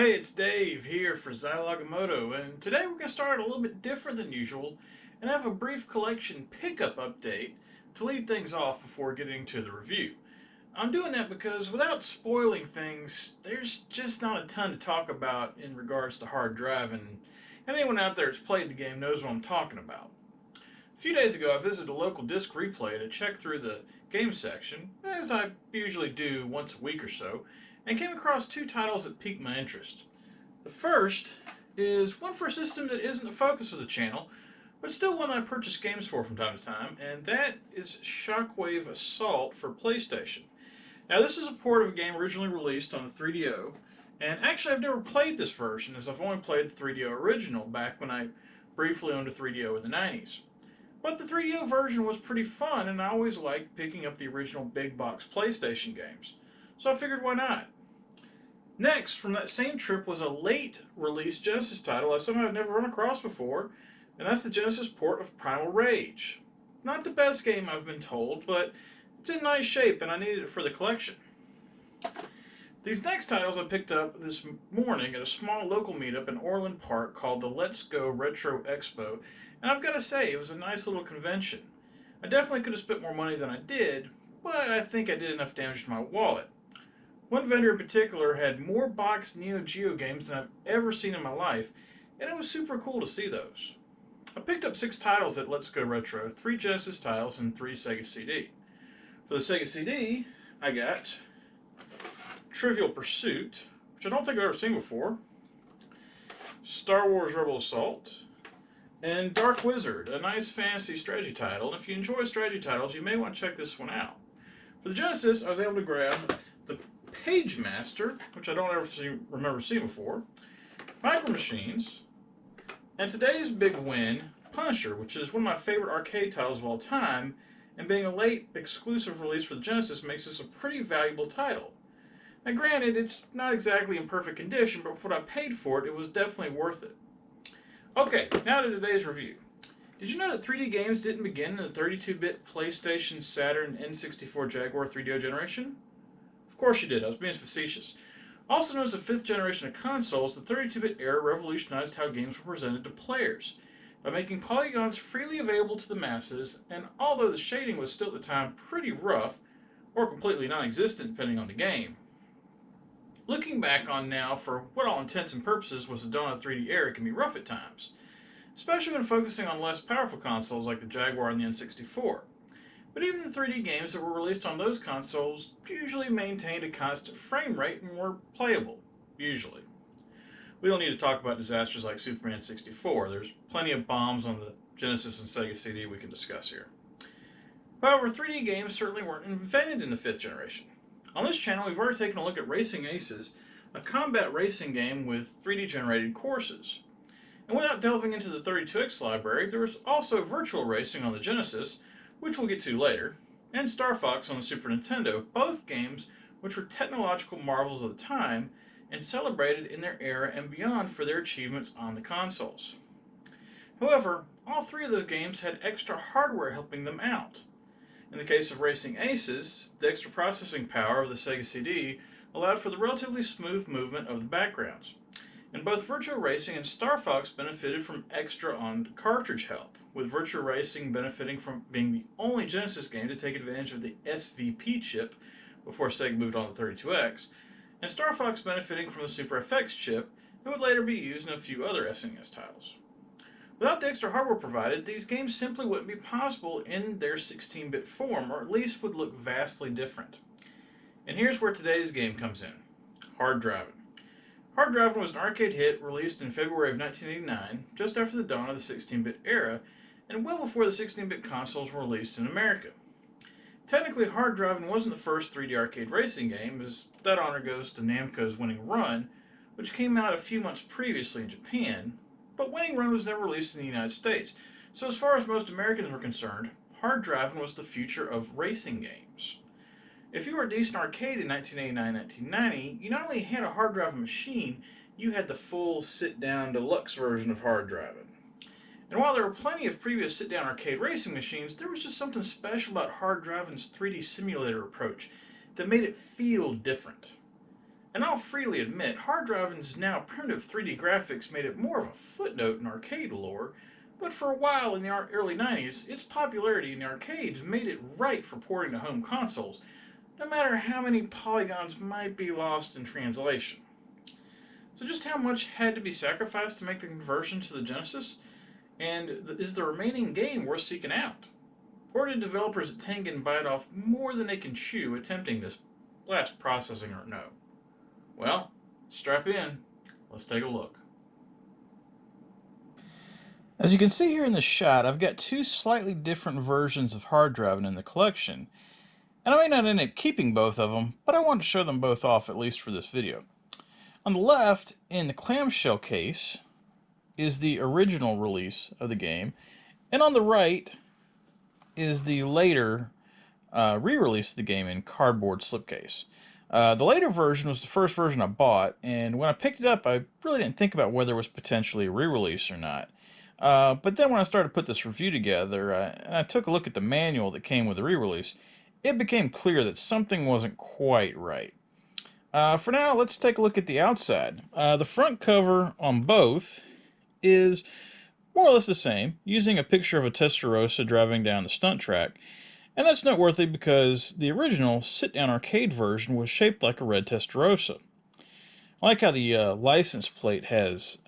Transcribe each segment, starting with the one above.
Hey, it's Dave here for Zilog and Moto, and today we're going to start a little bit different than usual and have a brief collection pickup update to lead things off before getting to the review. I'm doing that because without spoiling things, there's just not a ton to talk about in regards to Hard Drivin, and anyone out there who's played the game knows what I'm talking about. A few days ago, I visited a local disc replay to check through the game section, as I usually do once a week or so, and came across two titles that piqued my interest. The first is one for a system that isn't the focus of the channel, but still one that I purchase games for from time to time, and that is Shockwave Assault for PlayStation. Now, this is a port of a game originally released on the 3DO, and actually I've never played this version, as I've only played the 3DO original back when I briefly owned a 3DO in the 90s. But the 3DO version was pretty fun, and I always liked picking up the original big box PlayStation games, so I figured why not. Next, from that same trip was a late release Genesis title I somehow had never run across before, and that's the Genesis port of Primal Rage. Not the best game I've been told, but it's in nice shape and I needed it for the collection. These next titles I picked up this morning at a small local meetup in Orland Park called the Let's Go Retro Expo, and I've got to say, it was a nice little convention. I definitely could have spent more money than I did, but I think I did enough damage to my wallet. One vendor in particular had more boxed Neo Geo games than I've ever seen in my life, and it was super cool to see those. I picked up 6 titles at Let's Go Retro, 3 Genesis titles, and 3 Sega CD. For the Sega CD, I got Trivial Pursuit, which I don't think I've ever seen before, Star Wars Rebel Assault, and Dark Wizard, a nice fantasy strategy title. And if you enjoy strategy titles, you may want to check this one out. For the Genesis, I was able to grab the Page Master, which I don't remember seeing before, Micro Machines, and today's big win, Punisher, which is one of my favorite arcade titles of all time, and being a late exclusive release for the Genesis makes this a pretty valuable title. Now granted, it's not exactly in perfect condition, but for what I paid for it, it was definitely worth it. Okay, now to today's review. Did you know that 3D games didn't begin in the 32-bit PlayStation, Saturn, N64, Jaguar 3DO generation? Of course you did, I was being facetious. Also known as the 5th generation of consoles, the 32-bit era revolutionized how games were presented to players by making polygons freely available to the masses, and although the shading was still at the time pretty rough, or completely non-existent depending on the game. Looking back on now, for what all intents and purposes was the dawn of the 3D era, can be rough at times, especially when focusing on less powerful consoles like the Jaguar and the N64. But even the 3D games that were released on those consoles usually maintained a constant frame rate and were playable, usually. We don't need to talk about disasters like Superman 64. There's plenty of bombs on the Genesis and Sega CD we can discuss here. However, 3D games certainly weren't invented in the 5th generation. On this channel, we've already taken a look at Racing Aces, a combat racing game with 3D generated courses. And without delving into the 32X library, there was also Virtual Racing on the Genesis, which we'll get to later, and Star Fox on the Super Nintendo, both games which were technological marvels of the time and celebrated in their era and beyond for their achievements on the consoles. However, all 3 of those games had extra hardware helping them out. In the case of Racing Aces, the extra processing power of the Sega CD allowed for the relatively smooth movement of the backgrounds. And both Virtual Racing and Star Fox benefited from extra on-cartridge help, with Virtual Racing benefiting from being the only Genesis game to take advantage of the SVP chip before Sega moved on to 32X, and Star Fox benefiting from the Super FX chip that would later be used in a few other SNES titles. Without the extra hardware provided, these games simply wouldn't be possible in their 16-bit form, or at least would look vastly different. And here's where today's game comes in: Hard Drivin. Hard Drivin was an arcade hit released in February of 1989, just after the dawn of the 16-bit era, and well before the 16-bit consoles were released in America. Technically, Hard Drivin wasn't the first 3D arcade racing game, as that honor goes to Namco's Winning Run, which came out a few months previously in Japan, but Winning Run was never released in the United States, so as far as most Americans were concerned, Hard Drivin was the future of racing games. If you were a decent arcade in 1989-1990, you not only had a Hard Drivin machine, you had the full sit-down deluxe version of Hard Drivin. And while there were plenty of previous sit-down arcade racing machines, there was just something special about Hard Drivin's 3D simulator approach that made it feel different. And I'll freely admit, Hard Drivin's now primitive 3D graphics made it more of a footnote in arcade lore, but for a while in the early 90s, its popularity in the arcades made it right for porting to home consoles, no matter how many polygons might be lost in translation. So just how much had to be sacrificed to make the conversion to the Genesis? And is the remaining game worth seeking out? Or did developers at Tengen bite off more than they can chew attempting this last processing or no? Well, strap in. Let's take a look. As you can see here in the shot, I've got two slightly different versions of Hard Drivin in the collection. And I may not end up keeping both of them, but I want to show them both off at least for this video. On the left, in the clamshell case, is the original release of the game, and on the right is the later re-release of the game in cardboard slipcase. The later version was the first version I bought, and when I picked it up, I really didn't think about whether it was potentially a re-release or not. But then when I started to put this review together, and I took a look at the manual that came with the re-release, it became clear that something wasn't quite right. For now, let's take a look at the outside. The front cover on both is more or less the same, using a picture of a Testarossa driving down the stunt track. And that's noteworthy because the original sit-down arcade version was shaped like a red Testarossa. I like how the license plate has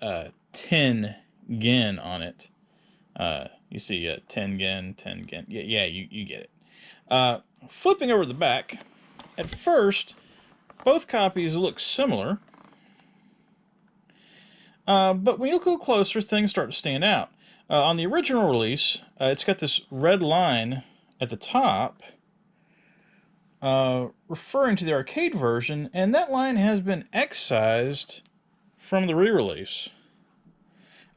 10 Gen on it. You see 10 Gen, 10 Gen. Yeah, you get it. Flipping over the back, at first, both copies look similar. But when you look a little closer, things start to stand out. On the original release, it's got this red line at the top referring to the arcade version, and that line has been excised from the re-release.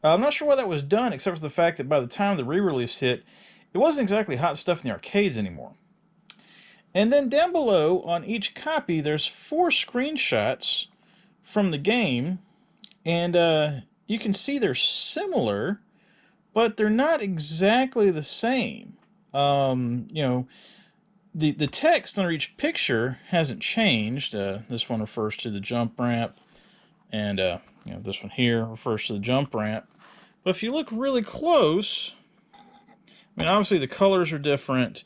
I'm not sure why that was done, except for the fact that by the time the re-release hit, it wasn't exactly hot stuff in the arcades anymore. And then down below, on each copy, there's 4 screenshots from the game, and you can see they're similar, but they're not exactly the same. You know, the text under each picture hasn't changed. This one refers to the jump ramp, and you know, this one here refers to the jump ramp. But if you look really close, I mean, obviously the colors are different,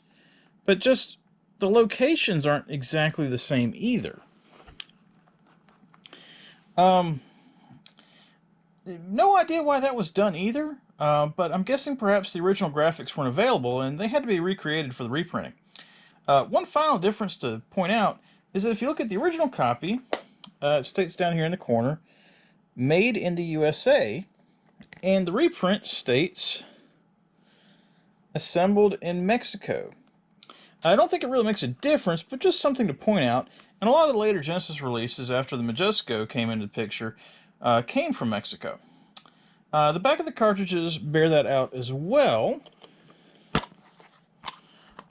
but just the locations aren't exactly the same either. No idea why that was done either, but I'm guessing perhaps the original graphics weren't available and they had to be recreated for the reprinting. One final difference to point out is that if you look at the original copy, it states down here in the corner, made in the USA, and the reprint states assembled in Mexico. I don't think it really makes a difference, but just something to point out. And a lot of the later Genesis releases after the Majesco came into the picture came from Mexico. The back of the cartridges bear that out as well,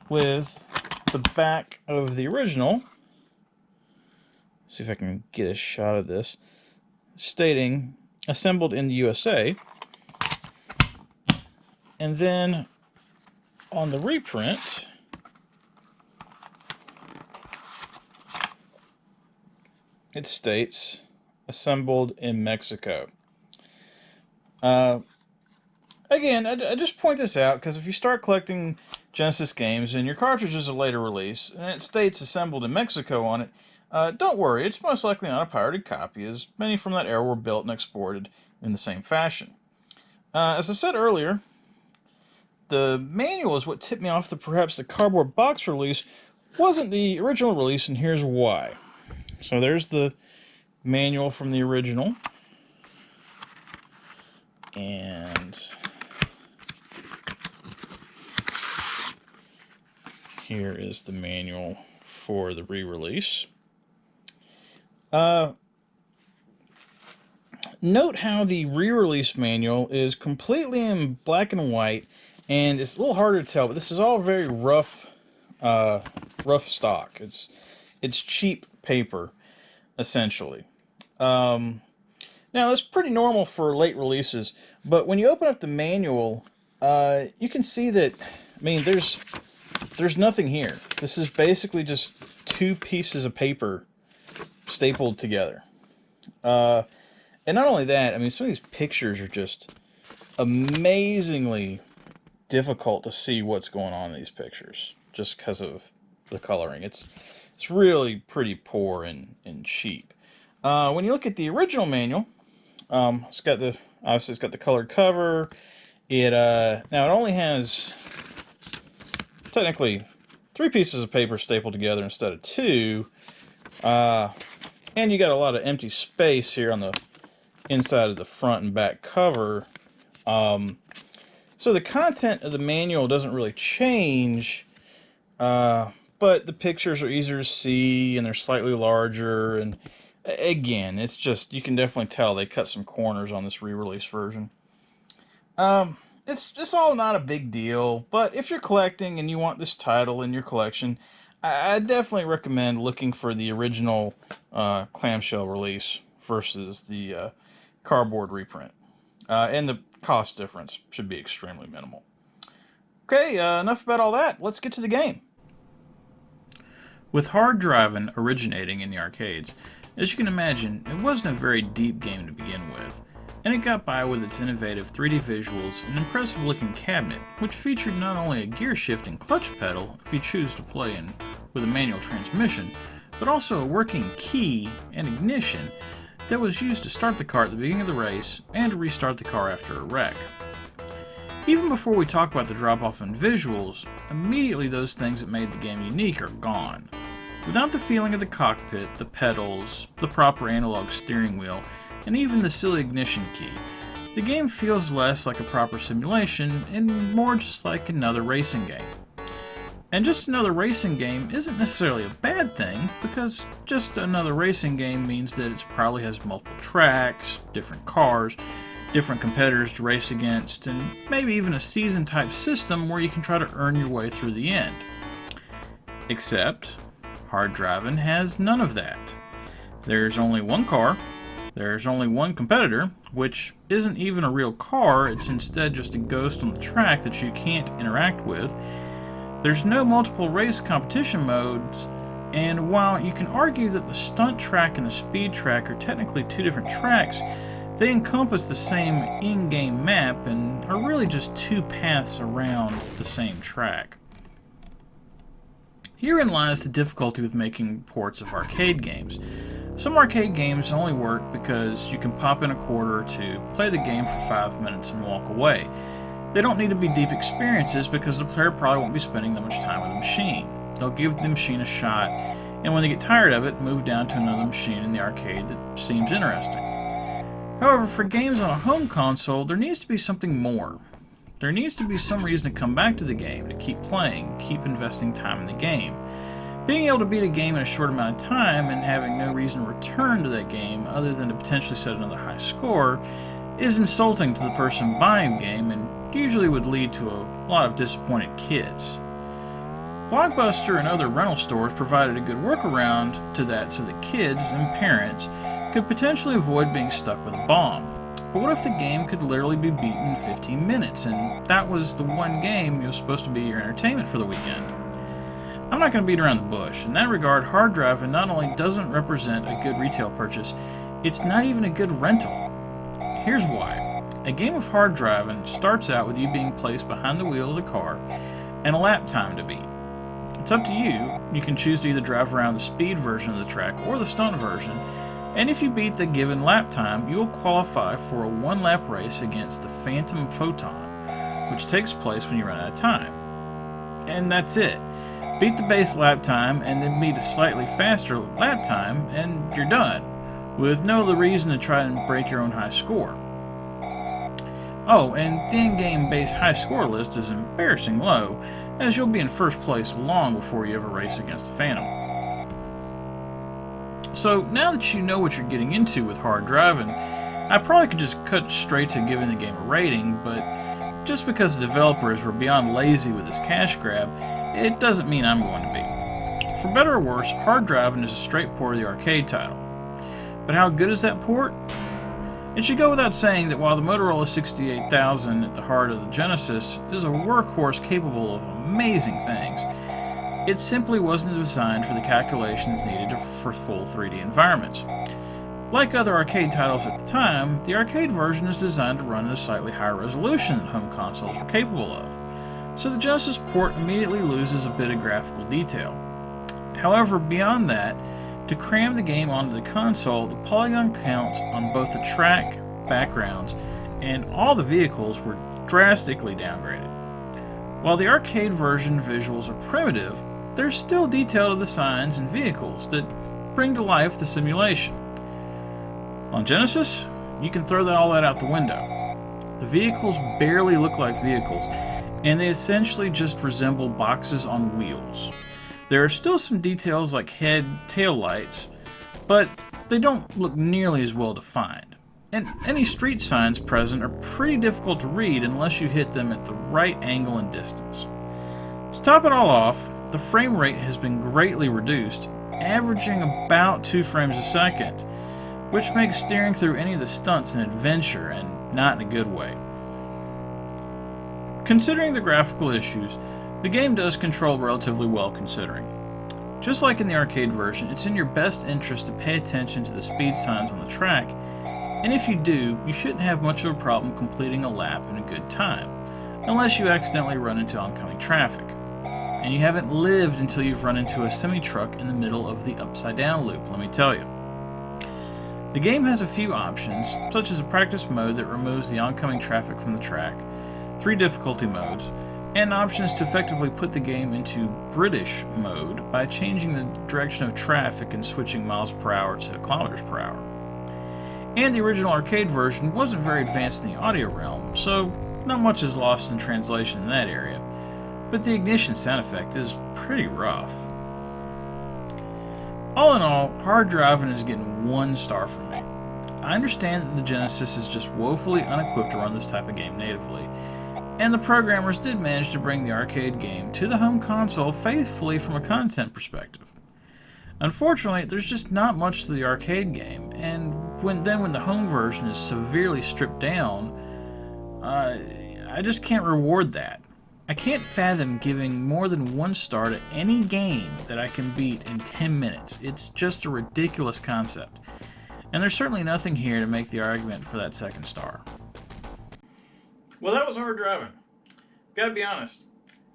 with the back of the original. See if I can get a shot of this, stating assembled in the USA. And then on the reprint, it states assembled in Mexico. Again, I just point this out because if you start collecting Genesis games and your cartridge is a later release and it states assembled in Mexico on it, don't worry, it's most likely not a pirated copy, as many from that era were built and exported in the same fashion. As I said earlier, the manual is what tipped me off that perhaps the cardboard box release wasn't the original release, and here's why. So there's the manual from the original, and here is the manual for the re-release. Note how the re-release manual is completely in black and white, and it's a little harder to tell, but this is all very rough stock. It's cheap paper, essentially. Now, that's pretty normal for late releases, but when you open up the manual, you can see that, I mean, there's nothing here. This is basically just 2 pieces of paper stapled together. And not only that, I mean, some of these pictures are just amazingly difficult to see what's going on in these pictures just because of the coloring. It's really pretty poor and cheap. When you look at the original manual, it's got the colored cover. It now it only has technically 3 pieces of paper stapled together instead of 2, and you got a lot of empty space here on the inside of the front and back cover. So the content of the manual doesn't really change, but the pictures are easier to see and they're slightly larger, and again, it's just, you can definitely tell they cut some corners on this re-release version. It's all not a big deal, but if you're collecting and you want this title in your collection, I definitely recommend looking for the original clamshell release versus the cardboard reprint. And the cost difference should be extremely minimal. Okay, enough about all that. Let's get to the game. With Hard Drivin originating in the arcades, as you can imagine, it wasn't a very deep game to begin with, and it got by with its innovative 3D visuals and impressive looking cabinet, which featured not only a gear shift and clutch pedal if you choose to play with a manual transmission, but also a working key and ignition that was used to start the car at the beginning of the race and to restart the car after a wreck. Even before we talk about the drop-off in visuals, immediately those things that made the game unique are gone. Without the feeling of the cockpit, the pedals, the proper analog steering wheel, and even the silly ignition key, the game feels less like a proper simulation and more just like another racing game. And just another racing game isn't necessarily a bad thing, because just another racing game means that it probably has multiple tracks, different cars, different competitors to race against, and maybe even a season type system where you can try to earn your way through the end. Except, Hard Drivin has none of that. There's only one car, there's only one competitor, which isn't even a real car, it's instead just a ghost on the track that you can't interact with. There's no multiple race competition modes, and while you can argue that the stunt track and the speed track are technically 2 different tracks, they encompass the same in-game map and are really just 2 paths around the same track. Herein lies the difficulty with making ports of arcade games. Some arcade games only work because you can pop in a quarter or 2, play the game for 5 minutes and walk away. They don't need to be deep experiences because the player probably won't be spending that much time with the machine. They'll give the machine a shot, and when they get tired of it, move down to another machine in the arcade that seems interesting. However, for games on a home console, there needs to be something more. There needs to be some reason to come back to the game, to keep playing, keep investing time in the game. Being able to beat a game in a short amount of time and having no reason to return to that game other than to potentially set another high score is insulting to the person buying the game and usually would lead to a lot of disappointed kids. Blockbuster and other rental stores provided a good workaround to that so that kids and parents could potentially avoid being stuck with a bomb. But what if the game could literally be beaten in 15 minutes and that was the one game that was supposed to be your entertainment for the weekend? I'm not going to beat around the bush. In that regard, Hard Drivin not only doesn't represent a good retail purchase, it's not even a good rental. Here's why. A game of Hard Drivin starts out with you being placed behind the wheel of the car and a lap time to beat. It's up to you. You can choose to either drive around the speed version of the track or the stunt version, and if you beat the given lap time, you will qualify for a 1-lap race against the Phantom Photon, which takes place when you run out of time. And that's it. Beat the base lap time and then beat a slightly faster lap time and you're done, with no other reason to try and break your own high score. Oh, and the in-game base high score list is embarrassing low, as you'll be in first place long before you ever race against the Phantom. So now that you know what you're getting into with Hard Drivin, I probably could just cut straight to giving the game a rating, but just because the developers were beyond lazy with this cash grab, it doesn't mean I'm going to be. For better or worse, Hard Drivin is a straight port of the arcade title. But how good is that port? It should go without saying that while the Motorola 68000 at the heart of the Genesis is a workhorse capable of amazing things, It simply wasn't designed for the calculations needed for full 3D environments. Like other arcade titles at the time, the arcade version is designed to run at a slightly higher resolution than home consoles were capable of, so the Genesis port immediately loses a bit of graphical detail. However, beyond that, to cram the game onto the console, the polygon counts on both the track, backgrounds, and all the vehicles were drastically downgraded. While the arcade version visuals are primitive, there's still detail to the signs and vehicles that bring to life the simulation. On Genesis, you can throw all that out the window. The vehicles barely look like vehicles, and they essentially just resemble boxes on wheels. There are still some details like head, tail lights, but they don't look nearly as well defined. And any street signs present are pretty difficult to read unless you hit them at the right angle and distance. To top it all off, the frame rate has been greatly reduced, averaging about 2 frames a second, which makes steering through any of the stunts an adventure, and not in a good way. Considering the graphical issues, the game does control relatively well considering. Just like in the arcade version, it's in your best interest to pay attention to the speed signs on the track, and if you do, you shouldn't have much of a problem completing a lap in a good time, unless you accidentally run into oncoming traffic. And you haven't lived until you've run into a semi-truck in the middle of the upside down loop, let me tell you. The game has a few options, such as a practice mode that removes the oncoming traffic from the track, 3 difficulty modes, and options to effectively put the game into British mode by changing the direction of traffic and switching miles per hour to kilometers per hour. And the original arcade version wasn't very advanced in the audio realm, so not much is lost in translation in that area, but the ignition sound effect is pretty rough. All in all, Hard Drivin is getting 1 star from me. I understand that the Genesis is just woefully unequipped to run this type of game natively, and the programmers did manage to bring the arcade game to the home console faithfully from a content perspective. Unfortunately, there's just not much to the arcade game, and when the home version is severely stripped down, I just can't reward that. I can't fathom giving more than 1 star to any game that I can beat in 10 minutes. It's just a ridiculous concept, and there's certainly nothing here to make the argument for that 2nd star. Well, that was Hard Drivin. Gotta be honest,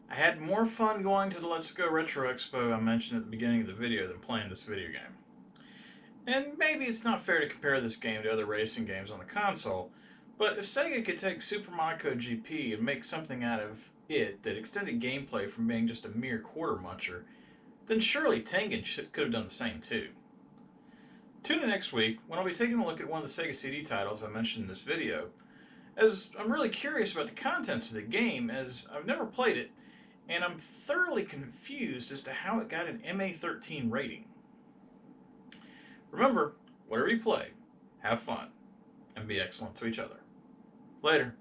I had more fun going to the Let's Go Retro Expo I mentioned at the beginning of the video than playing this video game. And maybe it's not fair to compare this game to other racing games on the console, but if Sega could take Super Monaco GP and make something out of it that extended gameplay from being just a mere quarter muncher, then surely Tengen could have done the same too. Tune in next week when I'll be taking a look at one of the Sega CD titles I mentioned in this video, as I'm really curious about the contents of the game, as I've never played it, and I'm thoroughly confused as to how it got an MA13 rating. Remember, whatever you play, have fun, and be excellent to each other. Later.